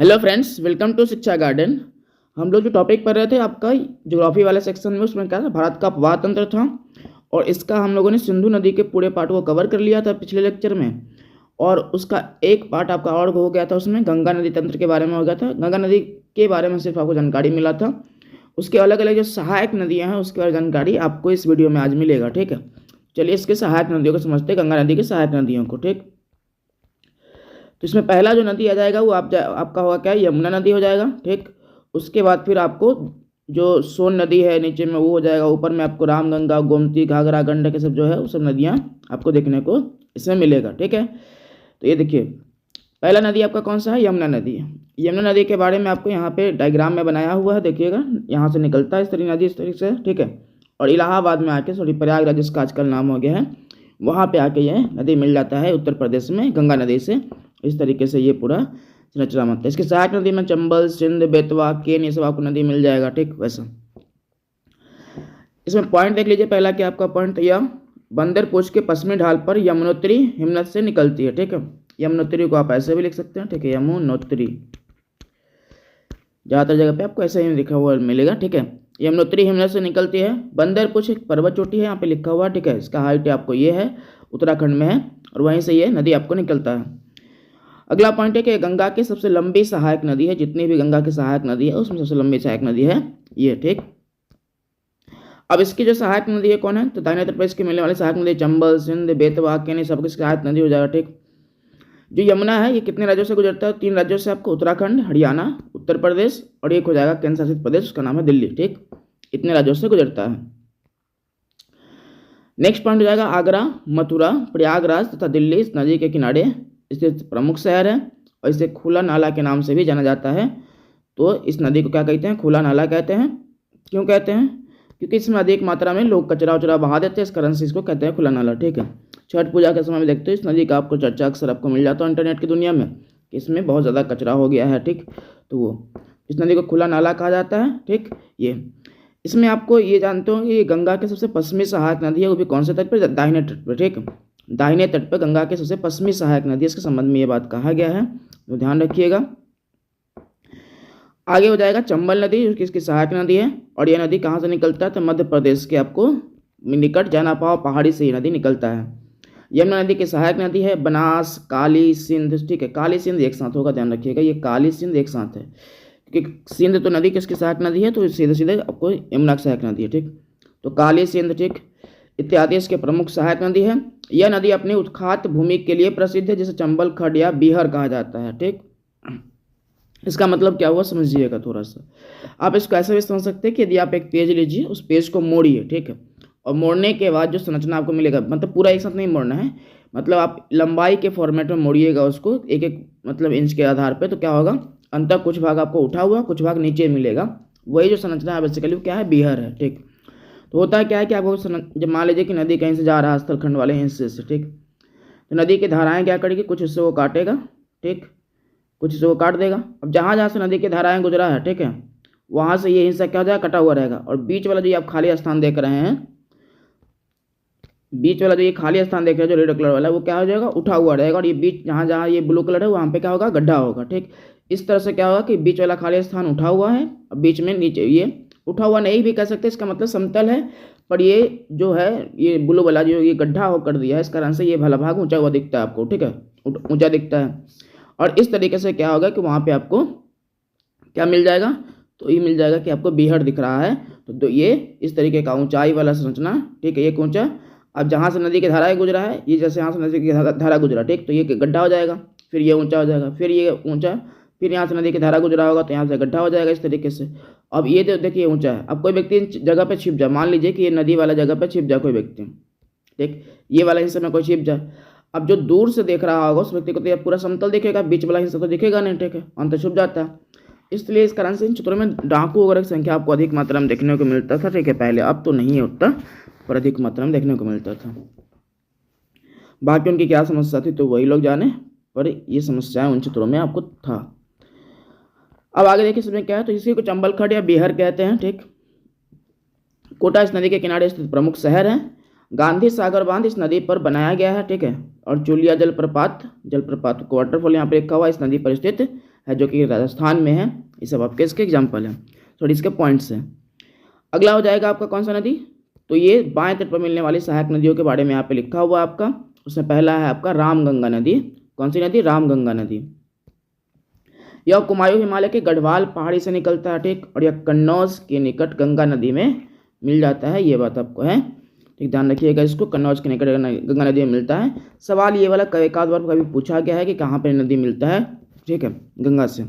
Hello friends, welcome to शिक्षा garden. हम लोग जो टॉपिक पढ़ रहे थे आपका ज्योग्राफी वाले सेक्शन में, उसमें क्या था, भारत का अपवाह तंत्र था। और इसका हम लोगों ने सिंधु नदी के पूरे पार्ट को कवर कर लिया था पिछले लेक्चर में। और उसका एक पार्ट आपका और हो गया था, उसमें गंगा नदी तंत्र के बारे में हो गया था। गंगा नदी के बारे में सिर्फ आपको जानकारी मिला था। उसके अलग अलग जो सहायक नदियाँ हैं उसके बारे में जानकारी आपको इस वीडियो में आज मिलेगा। ठीक है, चलिए इसके सहायक नदियों को समझते हैं, गंगा नदी की सहायक नदियों को। ठीक, तो इसमें पहला जो नदी आ जाएगा वो आपका होगा क्या, यमुना नदी हो जाएगा। ठीक, उसके बाद फिर आपको जो सोन नदी है नीचे में वो हो जाएगा। ऊपर में आपको रामगंगा, गोमती, घाघरा, गंडक ये सब जो है वो सब नदियाँ आपको देखने को इसमें मिलेगा। ठीक है, तो ये देखिए पहला नदी आपका कौन सा है, यमुना नदी। यमुना नदी के बारे में आपको यहाँ पे डायग्राम में बनाया हुआ है, देखिएगा यहाँ से निकलता है इस तरीके नदी, इस तरीके से। ठीक है, और इलाहाबाद में आके, सॉरी प्रयागराज जिसका आजकल नाम हो गया है, वहाँ पे आके यह नदी मिल जाता है उत्तर प्रदेश में गंगा नदी से। इस तरीके से ये पूरा संरचना बनता है। इसके सहायक नदी में चंबल, सिंध, बेतवा, केन ये सब आपको नदी मिल जाएगा। ठीक, वैसा इसमें पॉइंट देख लीजिए। पहला क्या आपका पॉइंट, यह बंदरपूछ के पश्चिमी ढाल पर यमुनोत्री हिमनद से निकलती है। ठीक है, यमुनोत्री को आप ऐसे भी लिख सकते हैं। ठीक है, यमुनोत्री ज़्यादातर जगह पे आपको ऐसे ही लिखा हुआ मिलेगा। ठीक है, यमुनोत्री हिमनद से निकलती है। बंदरपूछ एक पर्वत चोटी है, यहाँ पे लिखा हुआ। ठीक है, इसका हाइट आपको ये है, उत्तराखंड में है, और वहीं से ये नदी आपको निकलता है। अगला पॉइंट है कि गंगा की सबसे लंबी सहायक नदी है। जितनी भी गंगा की सहायक नदी है उसमें सबसे लंबी सहायक नदी है ये। ठीक, अब इसकी जो सहायक नदी है कौन है, तो दाहिने उत्तर प्रदेश की मिलने वाली सहायक नदी चंबल, सिंध, बेतवा, केन सबकी सहायक नदी हो जाएगा। ठीक, जो यमुना है ये कितने राज्यों से गुजरता है, 3 राज्यों से आपको, उत्तराखंड, हरियाणा, उत्तर प्रदेश, और एक हो जाएगा केंद्र शासित प्रदेश, उसका नाम है दिल्ली। ठीक, इतने राज्यों से गुजरता है। नेक्स्ट पॉइंट हो जाएगा आगरा, मथुरा, प्रयागराज तथा दिल्ली इस नदी के किनारे स्थित प्रमुख शहर है, और इसे खुला नाला के नाम से भी जाना जाता है। तो इस नदी को क्या कहते हैं, खुला नाला कहते हैं। क्यों कहते हैं, क्योंकि इसमें अधिक मात्रा में लोग कचरा उचरा बहा देते हैं, इस कारण से इसको कहते हैं खुला नाला। ठीक है, छठ पूजा के समय में देखते हो इस नदी का आपको चर्चा अक्सर आपको मिल जाता है इंटरनेट की दुनिया में, कि इसमें बहुत ज़्यादा कचरा हो गया है। ठीक, तो वो इस नदी को खुला नाला कहा जाता है। ठीक, ये इसमें आपको ये जानते हो कि गंगा के सबसे पश्चिमी सहायक नदी है, वो भी कौन से तट पर, दाहिने तट पर। ठीक, दाहिने तट पर गंगा के सबसे पश्चिमी सहायक नदी, इसके संबंध में ये बात कहा गया है, तो ध्यान रखिएगा। आगे हो जाएगा चंबल नदी, जो कि इसकी सहायक नदी है, और यह नदी कहाँ से निकलता है, तो मध्य प्रदेश के आपको निकट जानापाव पहाड़ी से ये नदी निकलता है। यमुना नदी की सहायक नदी है बनास, काली, सिंध। ठीक है, काली सिंध एक साथ होगा, ध्यान रखिएगा, ये काली सिंध एक साथ है, क्योंकि सिंध तो नदी किसकी सहायक नदी है, तो सीधे सीधे आपको यमुना की सहायक नदी है। ठीक, तो काली, सिंध, ठीक इत्यादि इसके प्रमुख सहायक नदी है। यह नदी अपनी उत्खात भूमि के लिए प्रसिद्ध है, जिसे चंबल खड या बीहर कहा जाता है। ठीक, इसका मतलब क्या हुआ समझिएगा थोड़ा सा। आप इसको ऐसे भी समझ सकते हैं कि यदि आप एक पेज लीजिए, उस पेज को मोड़िए। ठीक है, और मोड़ने के बाद जो संरचना आपको मिलेगा, मतलब पूरा एक साथ नहीं मोड़ना है, मतलब आप लंबाई के फॉर्मेट में मोड़िएगा उसको, एक एक मतलब इंच के आधार पे, तो क्या होगा, अंतर कुछ भाग आपको उठा हुआ, कुछ भाग नीचे मिलेगा। वही जो संरचना है बेसिकली क्या है, बीहर है। ठीक, तो होता है क्या है कि आपको जब मान लीजिए कि नदी कहीं से जा रहा है स्थलखंड वाले हिस्से से, ठीक, तो नदी की धाराएं क्या करेगी, कुछ हिस्से को काटेगा। ठीक, कुछ हिस्से को काट देगा। अब जहाँ जहाँ से नदी की धाराएं गुजरा है, ठीक है, वहाँ से ये हिस्सा क्या हो जाएगा, कटा हुआ रहेगा। और बीच वाला जो आप खाली स्थान देख रहे हैं, बीच वाला जो ये खाली स्थान देख रहे हैं जो रेड कलर वाला है, वो क्या हो जाएगा, उठा हुआ रहेगा। और ये बीच जहाँ जहाँ ये ब्लू कलर है वहाँ पे क्या होगा, गड्ढा होगा। ठीक, इस तरह से क्या होगा कि बीच वाला खाली स्थान उठा हुआ है, और बीच में नीचे ये उठा हुआ नहीं भी कह सकते, इसका मतलब समतल है, पर ये जो है ये ब्लू वाला जो ये गड्ढा हो कर दिया है, इस कारण से ये भला भाग ऊंचा हुआ दिखता है आपको। ठीक है, ऊंचा दिखता है। और इस तरीके से क्या होगा कि वहाँ पे आपको क्या मिल जाएगा, तो ये मिल जाएगा कि आपको बीहड़ दिख रहा है। तो ये इस तरीके का ऊंचाई वाला संरचना। ठीक है, एक ऊंचा। अब जहाँ से नदी की धाराएं गुजरा है, ये जैसे यहाँ से नदी की धारा गुजरा, ठीक, तो ये गड्ढा हो जाएगा, फिर ये ऊंचा हो जाएगा, फिर ये ऊंचा, फिर यहाँ से नदी की धारा गुजरा होगा तो यहाँ से गड्ढा हो जाएगा, इस तरीके से। अब ये देखिए ऊंचा है। अब कोई व्यक्ति इन जगह पे छिप जाए, मान लीजिए कि ये नदी वाला जगह पे छिप जाए कोई व्यक्ति, ठीक, ये वाला हिस्से में कोई छिप जाए। अब जो दूर से देख रहा होगा उस व्यक्ति को तो ये पूरा समतल दिखेगा, बीच वाला हिस्सा तो दिखेगा नहीं। ठीक है, अंत छुप जाता है। इसलिए इस कारण से इन चित्रों में डाकू वगैरह की संख्या आपको अधिक मात्रा में देखने को मिलता था। ठीक है, पहले, अब तो नहीं होता, पर अधिक मात्रा में देखने को मिलता था। बाकी उनकी क्या समस्या थी तो वही लोग जाने, पर ये समस्याएं उन चित्रों में आपको था। अब आगे देखिए इसमें क्या है, तो इसी को चंबल खड या बीहर कहते हैं। ठीक, कोटा इस नदी के किनारे स्थित प्रमुख शहर है। गांधी सागर बांध इस नदी पर बनाया गया है। ठीक है, और चुलिया जलप्रपात को वाटरफॉल यहाँ पे लिखा हुआ इस नदी पर स्थित है जो कि राजस्थान में है। ये सब आपके इसके एग्जाम्पल हैं, सॉरी इसके पॉइंट्स हैं। अगला हो जाएगा आपका कौन सा नदी, तो ये बाएं तट पर मिलने वाली सहायक नदियों के बारे में यहाँ पे लिखा हुआ है आपका। उसमें पहला है आपका रामगंगा नदी। कौन सी नदी, रामगंगा नदी। यह कुमायूं हिमालय के गढ़वाल पहाड़ी से निकलता है, ठीक, और यह कन्नौज के निकट गंगा नदी में मिल जाता है, ये बात आपको है, ठीक, ध्यान रखिएगा इसको, कन्नौज के निकट गंगा नदी में मिलता है। सवाल ये वाला एक आध बार कभी पूछा गया है कि कहाँ पर नदी मिलता है, ठीक है, गंगा से।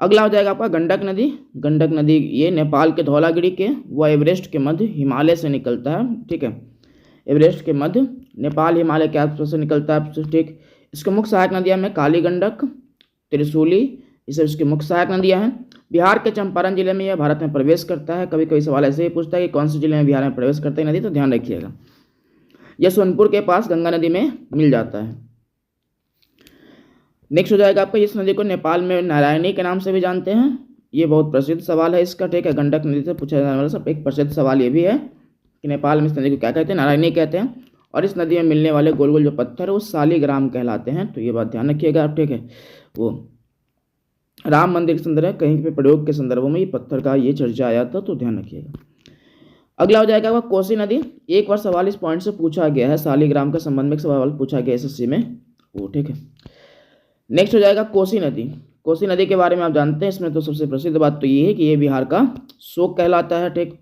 अगला हो जाएगा आपका गंडक नदी। गंडक नदी ये नेपाल के धौलागिरी के व एवरेस्ट के मध्य हिमालय से निकलता है, ठीक है, एवरेस्ट के मध्य नेपाल हिमालय के आसपास से निकलता है, ठीक। इसके मुख्य सहायक नदियाँ में काली गंडक, त्रिशूली, ये सब इसकी मुख्य सहायक नदियाँ हैं। बिहार के चंपारण जिले में यह भारत में प्रवेश करता है। कभी कभी सवाल ऐसे ही पूछता है कि कौन से जिले में बिहार में प्रवेश करता है नदी, तो ध्यान रखिएगा। यह सोनपुर के पास गंगा नदी में मिल जाता है। नेक्स्ट हो जाएगा आपका, इस नदी को नेपाल में नारायणी के नाम से भी जानते हैं। ये बहुत प्रसिद्ध सवाल है इसका, ठीक है, गंडक नदी से पूछा जाने वाला सब एक प्रसिद्ध सवाल ये भी है कि नेपाल में इस नदी को क्या कहते हैं, नारायणी कहते हैं। और इस नदी में मिलने वाले गोल गोल जो पत्थर है वो शालिग्राम कहलाते हैं, तो ये बात ध्यान रखिएगा आप, ठीक है। वो राम मंदिर के संदर्भ कहीं पे प्रयोग के संदर्भों में ये पत्थर का ये चर्चा आया था, तो ध्यान रखिएगा। अगला हो जाएगा आपका कोसी नदी। एक बार सवाल इस पॉइंट से पूछा गया है, शालिग्राम के संबंध में सवाल पूछा गया एसएससी में, वो ठीक है। नेक्स्ट हो जाएगा कोसी नदी। कोसी नदी के बारे में आप जानते हैं, इसमें तो सबसे प्रसिद्ध बात तो ये है कि ये बिहार का शोक कहलाता है, ठीक।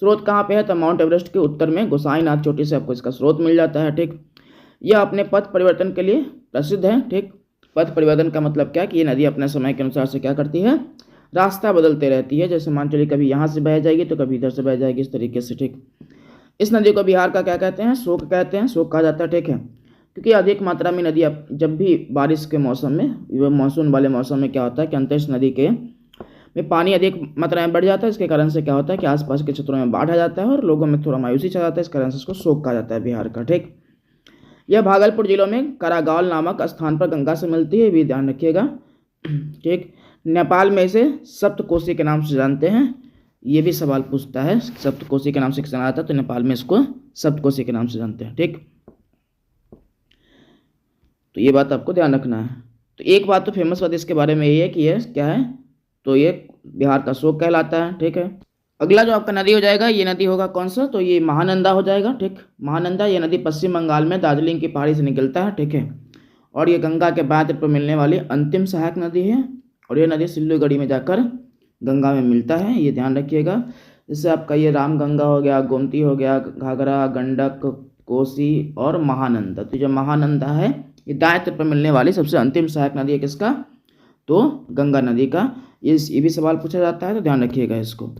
स्रोत कहाँ पे है, तो माउंट एवरेस्ट के उत्तर में गोसाईनाथ चोटी से आपको इसका स्रोत मिल जाता है, ठीक। यह अपने पथ परिवर्तन के लिए प्रसिद्ध है, ठीक। पथ परिवर्तन का मतलब क्या कि ये नदी अपने समय के अनुसार से क्या करती है, रास्ता बदलते रहती है। जैसे मान चलिए कभी यहाँ से बह जाएगी तो कभी इधर से बह जाएगी, इस तरीके से, ठीक। इस नदी को बिहार का क्या कहते हैं, शोक कहते हैं, शोक कहा जाता है, ठीक है, क्योंकि अधिक मात्रा में नदी जब भी बारिश के मौसम में, मानसून वाले मौसम में क्या होता है कि अंतरिक्ष नदी के में पानी अधिक मात्रा में बढ़ जाता है। इसके कारण से क्या होता है कि आसपास के क्षेत्रों में बाढ़ आ जाता है और लोगों में थोड़ा मायूसी छा जाता है। इस कारण से इसको शोक कहा जाता है बिहार का, ठीक। यह भागलपुर जिलों में करागौल नामक स्थान पर गंगा से मिलती है, भी ध्यान रखिएगा, ठीक। नेपाल में इसे सप्तकोशी के नाम से जानते हैं। ये भी सवाल पूछता है सप्तकोशी के नाम से जाना जाता है, तो नेपाल में इसको सप्तकोशी के नाम से जानते हैं, ठीक। तो ये बात आपको ध्यान रखना है। तो एक बात तो फेमस बात इसके बारे में ये है कि ये क्या है, तो ये बिहार का शोक कहलाता है, ठीक है। अगला जो आपका नदी हो जाएगा, ये नदी होगा कौन सा, तो ये महानंदा हो जाएगा, ठीक। महानंदा ये नदी पश्चिम बंगाल में दार्जिलिंग की पहाड़ी से निकलता है, ठीक है, और ये गंगा के बाएं तट पर मिलने वाली अंतिम सहायक नदी है। और ये नदी सिल्लीगुड़ी में जाकर गंगा में मिलता है, ये ध्यान रखिएगा। इससे आपका ये रामगंगा हो गया, गोमती हो गया, घाघरा, गंडक, कोसी और महानंदा। तो जो महानंदा है ये दाएं तट पर मिलने वाली सबसे अंतिम सहायक नदी है किसका, तो गंगा नदी का। ये भी सवाल पूछा जाता है, तो ध्यान रखिएगा इसको।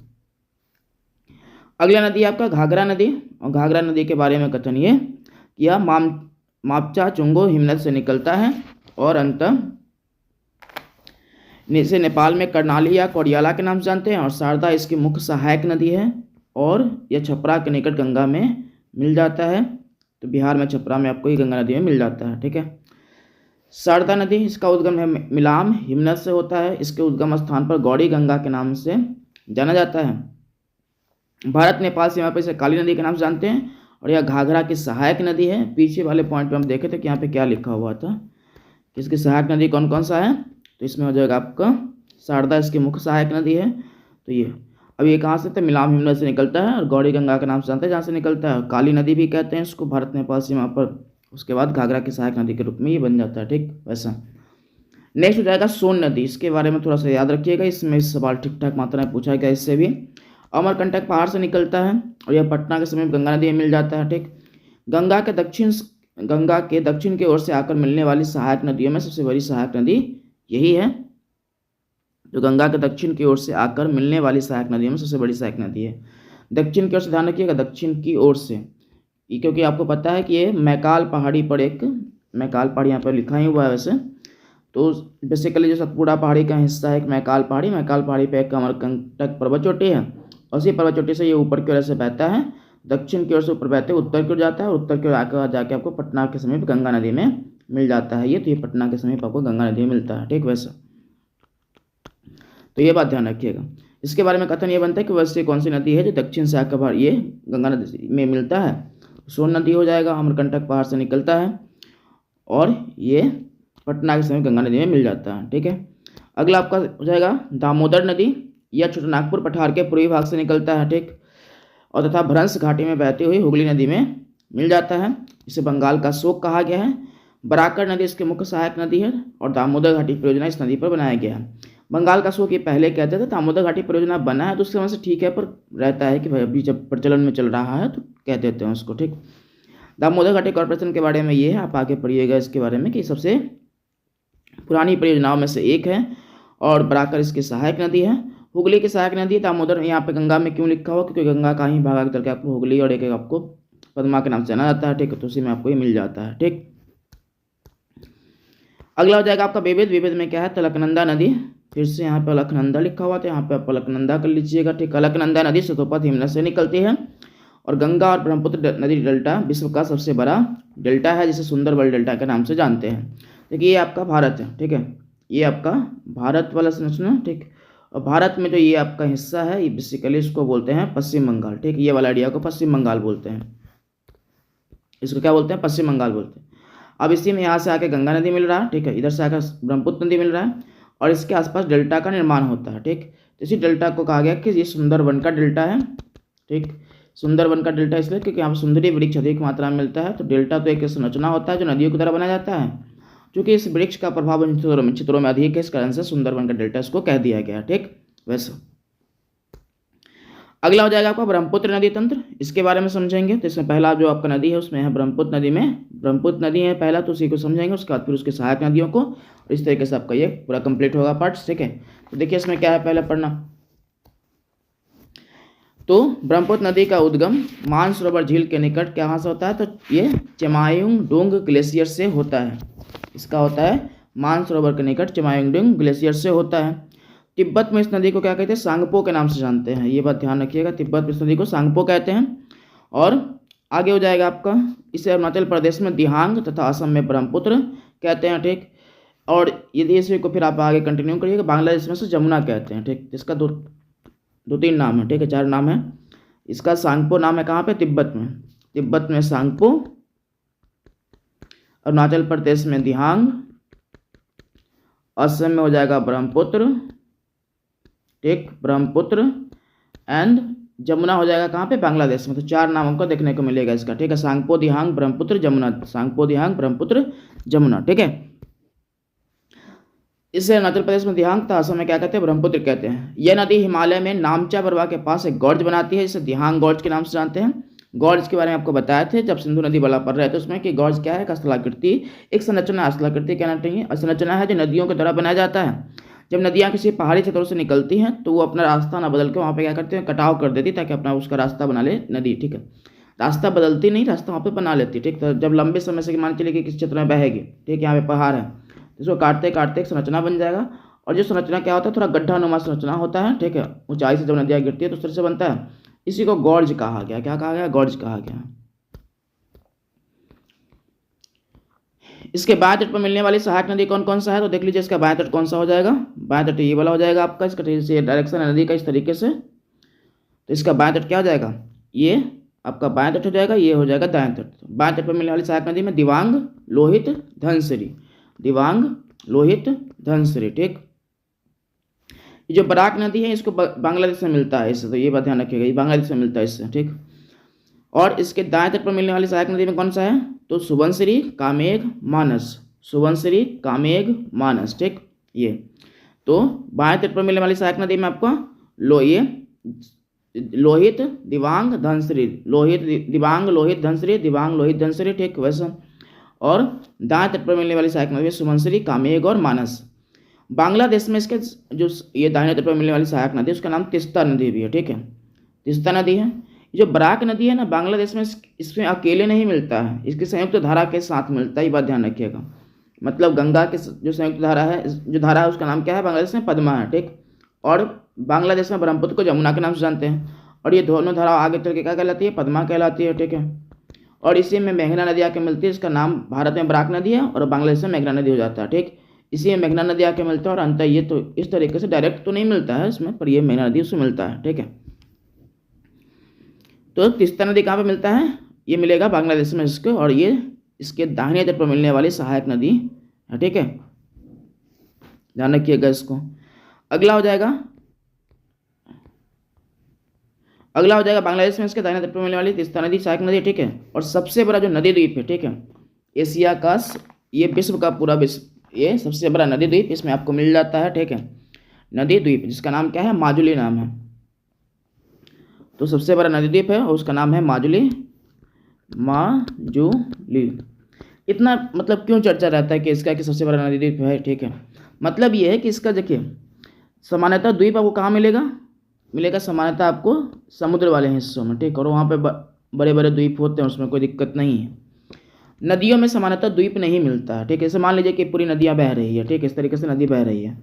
अगला नदी आपका घाघरा नदी। और घाघरा नदी के बारे में कथन ये कि यह मापचा चुंगो हिमनद से निकलता है और अंततः इसे नेपाल में कर्णाली या कोड़ियाला के नाम से जानते हैं। और शारदा इसकी मुख्य सहायक नदी है और यह छपरा के निकट गंगा में मिल जाता है। तो बिहार में छपरा में आपको ये गंगा नदी में मिल जाता है, ठीक है। शारदा नदी इसका उद्गम है मिलाम हिमनद से होता है। इसके उद्गम स्थान पर गौड़ी गंगा के नाम से जाना जाता है। भारत नेपाल सीमा पर इसे काली नदी के नाम से जानते हैं और यह घाघरा की सहायक नदी है। पीछे वाले पॉइंट पे हम देखे थे कि यहाँ पे क्या लिखा हुआ था कि इसकी सहायक नदी कौन कौन सा है, तो इसमें हो जाएगा आपका शारदा इसकी मुख्य सहायक नदी है। तो ये अब ये कहाँ से, तो मिलाम हिमनद से निकलता है और गौड़ी गंगा के नाम से जानते हैं जहाँ से निकलता है। काली नदी भी कहते हैं इसको भारत नेपाल सीमा पर। उसके बाद घाघरा की सहायक नदी के रूप में ये बन जाता है, ठीक। वैसा नेक्स्ट हो जाएगा सोन नदी। इसके बारे में थोड़ा सा याद रखिएगा, इसमें सवाल ठीक ठाक मात्रा में पूछा गया इससे भी। अमरकंटक पहाड़ से निकलता है और यह पटना के समीप गंगा नदी में मिल जाता है, ठीक। गंगा के दक्षिण की ओर से आकर मिलने वाली सहायक नदियों में सबसे बड़ी सहायक नदी यही है। जो गंगा के दक्षिण की ओर से आकर मिलने वाली सहायक नदियों में सबसे बड़ी सहायक नदी है। दक्षिण की ओर से ध्यान रखिएगा, दक्षिण की ओर से, क्योंकि आपको पता है कि ये मैकाल पहाड़ी पर मैकाल पहाड़ी यहाँ पर लिखा ही हुआ है वैसे। तो बेसिकली जो सतपुड़ा पहाड़ी का हिस्सा है एक मैकाल पहाड़ी पे एक अमरकंटक पर्वत चोटी है। उसी पर्वत चोटी से ये ऊपर की ओर से बहता है, दक्षिण की ओर से ऊपर बहते हुए उत्तर की ओर जाता है और उत्तर की ओर आकर जाके आपको पटना के समीप गंगा नदी में मिल जाता है। तो ये पटना के समीप आपको गंगा नदी में मिलता है, ठीक। वैसा तो ये बात ध्यान रखिएगा। इसके बारे में कथन ये बनता है कि वैसे कौन सी नदी है जो दक्षिण से आकर ये गंगा नदी में मिलता है। सोन नदी हो जाएगा, अमरकंटक पहाड़ से निकलता है और ये पटना के समीप गंगा नदी में मिल जाता है, ठीक है। अगला आपका हो जाएगा दामोदर नदी, यह छोटानागपुर पठार के पूर्वी भाग से निकलता है, ठीक, और तथा भ्रंश घाटी में बहती हुई हुगली नदी में मिल जाता है। इसे बंगाल का शोक कहा गया है। बराकर नदी इसकी मुख्य सहायक नदी है और दामोदर घाटी परियोजना इस नदी पर बनाया गया है। बंगाल का शोक ये पहले कहते थे, दामोदर घाटी परियोजना बना है तो उसके वजह से ठीक है, पर रहता है कि भाई अभी जब प्रचलन में चल रहा है तो कह देते हैं उसको, ठीक। दामोदर घाटी कॉर्पोरेशन के बारे में ये है, आप आगे पढ़िएगा इसके बारे में कि सबसे पुरानी परियोजनाओं में से एक है और बराकर इसकी सहायक नदी है। हुगली की सहायक नदी है। दामोदर यहाँ पे गंगा में क्यों लिखा हुआ, क्योंकि गंगा का ही भाग करके आपको हुगली और एक आपको पद्मा के नाम से जाना जाता है, ठीक, तो उसी में आपको ये मिल जाता है, ठीक। अगला हो जाएगा आपका विविध। विविध में क्या है, अलकनंदा नदी, फिर से यहाँ पे अलकनंदा लिखा हुआ था, यहाँ पे आप अलकनंदा कर लीजिएगा, ठीक। अलकनंदा नदी सतोपथ हिमनद से निकलती है और गंगा और ब्रह्मपुत्र नदी डेल्टा विश्व का सबसे बड़ा डेल्टा है, जिसे सुंदरबन डेल्टा के नाम से जानते हैं। देखिए ये आपका भारत है, ठीक है, ये आपका भारत वाला संरचना, ठीक। और भारत में जो ये आपका हिस्सा है, ये बेसिकली इसको बोलते हैं पश्चिम बंगाल, ठीक। ये वाला एरिया को पश्चिम बंगाल बोलते हैं, इसको क्या बोलते हैं, पश्चिम बंगाल बोलते हैं। अब इसी में यहाँ से आके गंगा नदी मिल रहा है, ठीक है, इधर से आकर ब्रह्मपुत्र नदी मिल रहा है और इसके आसपास डेल्टा का निर्माण होता है, ठीक। तो इसी डेल्टा को कहा गया कि ये सुंदरबन का डेल्टा है, ठीक। सुंदरबन का डेल्टा इसलिए क्योंकि यहाँ पर सुंदरी वृक्ष अधिक मात्रा में मिलता है। तो डेल्टा तो एक संरचना होता है जो नदियों की तरह बनाया जाता है, क्योंकि इस वृक्ष का प्रभाव इन क्षेत्रों में अधिक है, इस कारण से सुंदरबन का डेल्टा इसको कह दिया गया, ठीक। वैसे अगला हो जाएगा आपका ब्रह्मपुत्र नदी तंत्र, इसके बारे में समझेंगे। तो इसमें पहला जो आपका नदी है उसमें है ब्रह्मपुत्र नदी में, ब्रह्मपुत्र नदी है पहला, तो उसी को समझेंगे, उसके बाद फिर उसके सहायक नदियों को, और इस तरीके से आपका ये पूरा कंप्लीट होगा पार्ट, ठीक है। तो देखिए इसमें क्या है, पहले पढ़ना। तो ब्रह्मपुत्र नदी का उद्गम मानसरोवर झील के निकट कहाँ से होता है, तो ये चेमायुंगडोंग ग्लेशियर से होता है। इसका होता है मानसरोवर के निकट चेमायुंगडोंग ग्लेशियर से होता है। तिब्बत में इस नदी को क्या कहते हैं, सांगपो के नाम से जानते हैं, ये बात ध्यान रखिएगा, तिब्बत में इस नदी को सांगपो कहते हैं। और आगे हो जाएगा आपका, इसे अरुणाचल प्रदेश में दिहांग तथा असम में ब्रह्मपुत्र कहते हैं, ठीक। और यदि इसी को फिर आप आगे कंटिन्यू करिएगा, बांग्लादेश में से जमुना कहते हैं, ठीक। इसका दो तीन नाम है, ठीक है, 4 नाम है। इसका सांगपो नाम है कहाँ पे, तिब्बत में, तिब्बत में सांगपो, अरुणाचल प्रदेश में दिहांग, असम में हो जाएगा ब्रह्मपुत्र, ठीक, ब्रह्मपुत्र, एंड जमुना हो जाएगा कहाँ पे, बांग्लादेश में। तो 4 नाम हमको देखने को मिलेगा इसका, ठीक है, सांगपो, दिहांग, ब्रह्मपुत्र, जमुना, सांगपो, दिहांग, ब्रह्मपुत्र, जमुना, ठीक है। इसे अरुणाचल प्रदेश में दिहांग था, असम में क्या कहते हैं, ब्रह्मपुत्र कहते हैं। यह नदी हिमालय में नामचा बरवा के पास एक गॉर्ज बनाती है, जिसे दिहांग गॉर्ज के नाम से जानते हैं। गॉर्ज के बारे में आपको बताए थे जब सिंधु नदी बला पर रहे थे उसमें, कि गॉर्ज क्या है, एक स्थलाकृति, एक संरचना, स्थलाकृति कहना चाहिए, संरचना है जो नदियों के द्वारा बनाया जाता है। जब नदियाँ किसी पहाड़ी क्षेत्रों से निकलती हैं तो वो अपना रास्ता ना बदल के वहाँ पे क्या करते हैं, कटाव कर देती, ताकि अपना उसका रास्ता बना ले नदी, ठीक है। रास्ता बदलती नहीं, रास्ता वहाँ पे बना लेती, ठीक। तो जब लंबे समय से मान चलिए कि किस क्षेत्र में बहेगी, ठीक, यहाँ पे पहाड़ है, तो इसको काटते काटते एक संरचना बन जाएगा। और जो संरचना क्या होता है, थोड़ा गड्ढानुमा संरचना होता है, ठीक है, ऊंचाई से जब नदियाँ गिरती है तो उस तरह से बनता है। इसी को गॉर्ज कहा गया, क्या कहा गया, गॉर्ज कहा गया। इसके बाएं तट पर मिलने वाली सहायक नदी कौन कौन सा है, तो देख लीजिए इसका बाएं तट कौन सा हो जाएगा, बाएं तट ये वाला हो जाएगा आपका, इसका डायरेक्शन है नदी का इस तरीके से, तो इसका बाएं तट क्या हो जाएगा, ये आपका बाएं तट हो जाएगा, ये हो जाएगा दाएं तट। बाएं तट पर मिलने वाली सहायक नदी में दिवांग, लोहित, धनसिरी, दिवांग, लोहित, धनसिरी, ठीक। ये जो बराक नदी है इसको बांग्लादेश से मिलता है इससे, तो ये बात ध्यान रखिएगा, ये बांग्लादेश से मिलता है इससे, ठीक। और इसके दाएं तट पर मिलने वाली सहायक नदी में कौन सा है, तो सुबनसिरी, कामेघ, मानस, सुबनसिरी, कामेघ, मानस, ठीक। ये तो बाएं तट पर मिलने वाली सहायक नदी में आपका लोहित, दिवांग, धनसिरी, लोहित, दिवांग, लोहित, धनसिरी, दिवांग, लोहित, धनसिरी, ठीक, वैसा। और दाएं तट पर मिलने वाली सहायक नदी में सुबनसिरी, कामेघ और मानस। बांग्लादेश में इसके जो ये दाहिने तट पर मिलने वाली सहायक नदी उसका नाम तिस्ता नदी भी है, ठीक है, तिस्ता नदी है। जो बराक नदी है ना, बांग्लादेश में इसमें अकेले नहीं मिलता है, इसकी संयुक्त धारा के साथ मिलता है, ये बात ध्यान रखिएगा। मतलब गंगा के जो संयुक्त धारा है, जो धारा है उसका नाम क्या है, बांग्लादेश में पद्मा है, ठीक। और बांग्लादेश में ब्रह्मपुत्र को जमुना के नाम से जानते हैं। और ये दोनों धारा आगे चल के क्या कहलाती है, पद्मा कहलाती है, ठीक है। और इसी में मेघना नदी आके मिलती है, इसका नाम भारत में बराक नदी है और बांग्लादेश में मेघना नदी हो जाता है, ठीक। इसी में मेघना नदी आके मिलता है और अंतर ये तो इस तरीके से डायरेक्ट तो नहीं मिलता है इसमें, पर ये मेघना नदी उससे मिलता है, ठीक है। तो तिस्ता नदी कहाँ पे मिलता है, ये मिलेगा बांग्लादेश में इसको, और ये इसके दाहिने तट पर मिलने वाली सहायक नदी है, ठीक है। ध्यान रखिएगा इसको। अगला हो जाएगा बांग्लादेश में इसके दाहिने तट पर मिलने वाली तीस्ता नदी सहायक नदी, ठीक है। और सबसे बड़ा जो नदी द्वीप है, ठीक है, एशिया का, ये विश्व का पूरा विश्व, ये सबसे बड़ा नदी द्वीप इसमें आपको मिल जाता है, ठीक है, नदी द्वीप, जिसका नाम क्या है, माजुली नाम है। तो सबसे बड़ा नदी द्वीप है और उसका नाम है माजुली। इतना मतलब क्यों चर्चा रहता है कि इसका कि सबसे बड़ा नदी द्वीप है, ठीक है। मतलब ये है कि इसका देखिए सामान्यतः द्वीप आपको कहाँ मिलेगा सामान्यतः आपको समुद्र वाले हिस्सों में, ठीक, और वहाँ पे बड़े बड़े द्वीप होते हैं, उसमें कोई दिक्कत नहीं है। नदियों में सामान्यतः द्वीप नहीं मिलता है, ठीक है। जैसे मान लीजिए कि पूरी नदियाँ बह रही है, ठीक है, इस तरीके से नदी बह रही है,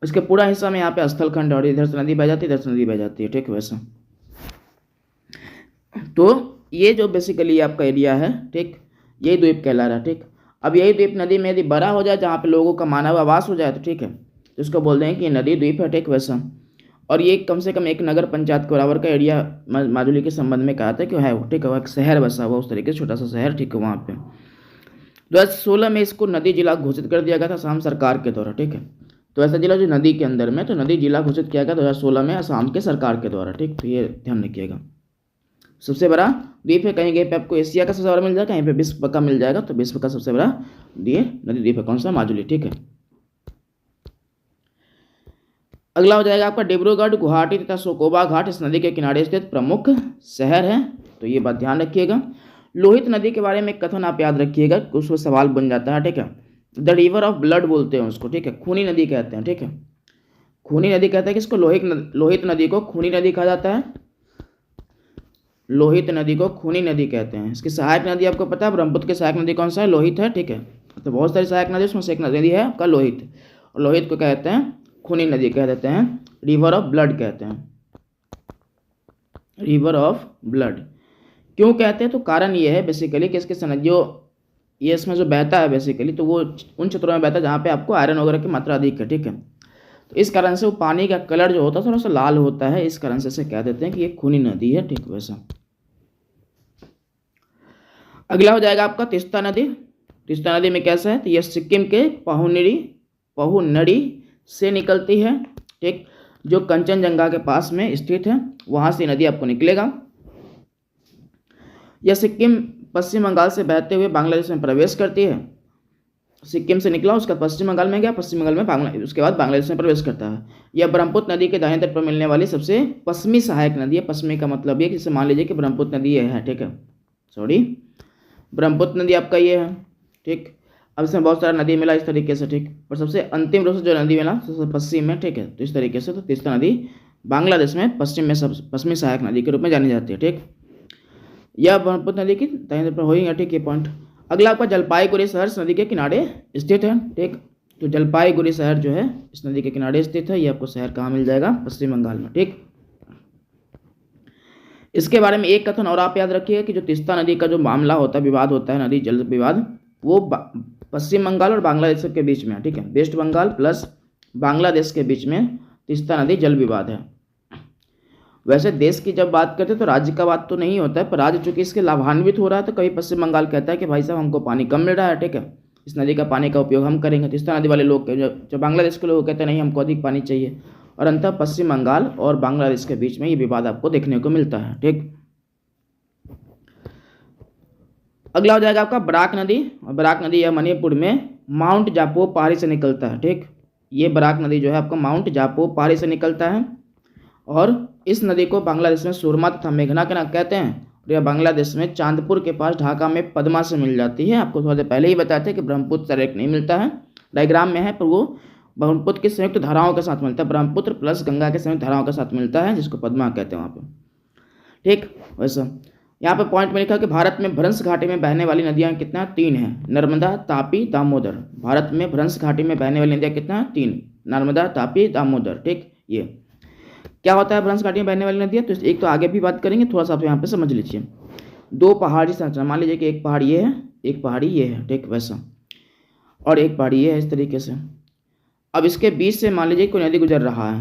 इसके पूरा हिस्सा में यहाँ पे स्थल खंड और इधर से नदी बह जाती है, इधर से नदी बह जाती है, ठीक, वैसा। तो ये जो बेसिकली आपका एरिया है, ठीक, यही द्वीप कहला रहा है, ठीक। अब यही द्वीप नदी में यदि बड़ा हो जाए, जहाँ पे लोगों का मानव आवास हो जाए, तो ठीक है, तो इसको बोलते हैं कि ये नदी द्वीप है, ठीक, वैसा। और ये कम से कम एक नगर पंचायत के बराबर का एरिया माजुली के संबंध में कहा था कि है वो, ठीक है, वो एक शहर बसा हुआ उस तरीके से, छोटा सा शहर, ठीक है, वहाँ पे 2016 में इसको नदी जिला घोषित कर दिया गया था असम सरकार के द्वारा, ठीक है। तो ऐसा जिला जो नदी के अंदर में, तो नदी जिला घोषित किया गया 2016 में असम के सरकार के द्वारा, ठीक। तो ये ध्यान रखिएगा। सबसे बड़ा द्वीप है, कहीं पे आपको एशिया का सबसे बड़ा मिल जाएगा, कहीं पे विश्व का मिल जाएगा, तो विश्व का सबसे बड़ा नदी द्वीप है कौन सा, माजुली, ठीक है। अगला हो जाएगा आपका डिब्रूगढ़, गुवाहाटी तथा शोकोबा घाट इस नदी के किनारे स्थित प्रमुख शहर है, तो ये बात ध्यान रखिएगा। लोहित नदी के बारे में एक कथन आप याद रखिएगा, उसमें सवाल बन जाता है, ठीक है। द रिवर ऑफ ब्लड बोलते हैं उसको, ठीक है, खूनी नदी कहते हैं, ठीक है, खूनी नदी कहते हैं कि इसको लोहित नदी को खूनी नदी कहा जाता है, लोहित नदी को खूनी नदी कहते हैं। इसकी सहायक नदी आपको पता है ब्रह्मपुत्र की सहायक नदी कौन सा है, लोहित है, ठीक है। तो बहुत सारी सहायक नदी, उसमें से एक नदी है आपका लोहित, और लोहित को कहते हैं खूनी नदी कह देते हैं, रिवर ऑफ ब्लड कहते हैं, रिवर ऑफ ब्लड क्यों कहते हैं, तो कारण ये है बेसिकली कि इसके जो ये इसमें जो बहता है बेसिकली, तो वो उन क्षेत्रों में बहता है जहाँ पे आपको आयरन वगैरह की मात्रा अधिक है, ठीक है। तो इस कारण से वो पानी का कलर जो होता है थोड़ा सा लाल होता है, इस कारण से इसे कह देते हैं कि ये खूनी नदी है, ठीक, वैसा। अगला हो जाएगा आपका तीस्ता नदी। तीस्ता नदी में कैसा है, तो यह सिक्किम के पहुनड़ी से निकलती है, ठीक, जो कंचनजंगा के पास में स्थित है, वहाँ से नदी आपको निकलेगा। यह सिक्किम पश्चिम बंगाल से बहते हुए बांग्लादेश में प्रवेश करती है। सिक्किम से निकला, उसका पश्चिम बंगाल में गया, पश्चिम बंगाल में उसके बाद बांग्लादेश में प्रवेश करता है। यह ब्रह्मपुत्र नदी के दाहिने तट पर मिलने वाली सबसे पश्चिमी सहायक नदी है। पश्चिमी का मतलब ये कि जैसे मान लीजिए कि ब्रह्मपुत्र नदी ये है, ठीक है, ब्रह्मपुत्र नदी आपका ये है, ठीक। अब इसमें बहुत सारा नदी मिला इस तरीके से, ठीक, और सबसे अंतिम रूप से जो नदी मिला सबसे पश्चिम में, ठीक है। तो इस तरीके से तो तीस्ता नदी बांग्लादेश में पश्चिमी सहायक नदी के रूप में जानी जाती है, ठीक। यह ब्रह्मपुत्र नदी की दाहिने पर होगी, ठीक, ये पॉइंट। अगला आपका जलपाईगुड़ी शहर इस नदी के किनारे स्थित है, ठीक। तो जलपाईगुड़ी शहर जो है इस नदी के किनारे स्थित है। ये आपको शहर कहाँ मिल जाएगा, पश्चिम बंगाल में, ठीक। इसके बारे में एक कथन और आप याद रखिए कि जो तीस्ता नदी का जो मामला होता है, विवाद होता है, नदी जल विवाद, वो पश्चिम बंगाल और बांग्लादेश के बीच में है, ठीक है। वेस्ट बंगाल प्लस बांग्लादेश के बीच में तीस्ता नदी जल विवाद है। वैसे देश की जब बात करते हैं तो राज्य का बात तो नहीं होता है, पर राज्य चूंकि इसके लाभान्वित हो रहा है, तो कभी पश्चिम बंगाल कहता है कि भाई साहब हमको पानी कम मिल रहा है, ठीक है, इस नदी का पानी का उपयोग हम करेंगे। तीस्ता नदी वाले लोग जो बांग्लादेश के लोग कहते हैं नहीं हमको अधिक पानी चाहिए, और अंततः पश्चिम बंगाल और बांग्लादेश के बीच में ये विवाद आपको देखने को मिलता है, ठीक। अगला हो जाएगा आपका बराक नदी। और बराक नदी यह मणिपुर में माउंट जापो पहाड़ी से निकलता है, ठीक। ये बराक नदी जो है आपका माउंट जापो पहाड़ी से निकलता है, और इस नदी को बांग्लादेश में सुरमा तथा मेघना के नाम कहते हैं। और यह बांग्लादेश में चांदपुर के पास ढाका में पद्मा से मिल जाती है। आपको थोड़ा देर पहले ही बताया था कि ब्रह्मपुत्र डायरेक्ट नहीं मिलता है, डायग्राम में है, पर वो ब्रह्मपुत्र की संयुक्त धाराओं के साथ मिलता है, ब्रह्मपुत्र प्लस गंगा के संयुक्त धाराओं के साथ मिलता है, जिसको पद्मा कहते हैं वहाँ पे, ठीक। वैसा यहाँ पे पॉइंट में लिखा कि भारत में भ्रंश घाटी में बहने वाली नदियाँ कितना, 3 हैं, नर्मदा, तापी, दामोदर। भारत में भ्रंश घाटी में बहने वाली नदियाँ कितना, 3, नर्मदा, तापी, दामोदर, ठीक। ये क्या होता है भ्रंश घाटी में बहने वाली नदियाँ, तो एक तो आगे भी बात करेंगे, थोड़ा सा आप यहाँ पे समझ लीजिए। 2 पहाड़ी संरचना, मान लीजिए कि एक पहाड़ी ये है, एक पहाड़ी ये है, ठीक, वैसा, और एक पहाड़ी ये है इस तरीके से। अब इसके बीच से मान लीजिए कोई नदी गुजर रहा है,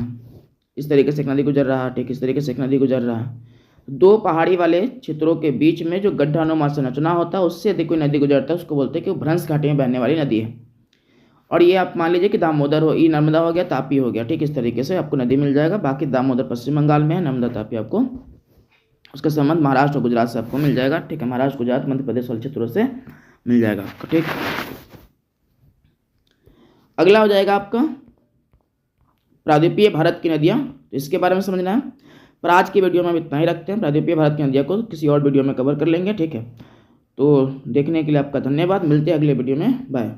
इस तरीके से एक नदी गुजर रहा है, ठीक, इस तरीके से एक नदी गुजर रहा है। 2 पहाड़ी वाले क्षेत्रों के बीच में जो गड्ढानुमा संरचना होता है, उससे यदि कोई नदी गुजरता है उसको बोलते हैं कि वो भ्रंश घाटी में बहने वाली नदी है। और ये आप मान लीजिए कि दामोदर हो, ई नर्मदा हो गया, तापी हो गया, ठीक। इस तरीके से आपको नदी मिल जाएगा। बाकी दामोदर पश्चिम बंगाल में है, नर्मदा तापी आपको उसका संबंध महाराष्ट्र और गुजरात से आपको मिल जाएगा, ठीक है। महाराष्ट्र, गुजरात, मध्य प्रदेश वाले क्षेत्रों से मिल जाएगा आपको, ठीक। अगला हो जाएगा आपका प्रायद्वीपीय भारत की नदियाँ, तो इसके बारे में समझना है। पर आज की वीडियो में हम इतना ही रखते हैं। प्रायद्वीपीय भारत की नदियाँ को किसी और वीडियो में कवर कर लेंगे, ठीक है। तो देखने के लिए आपका धन्यवाद। मिलते हैं अगले वीडियो में, बाय।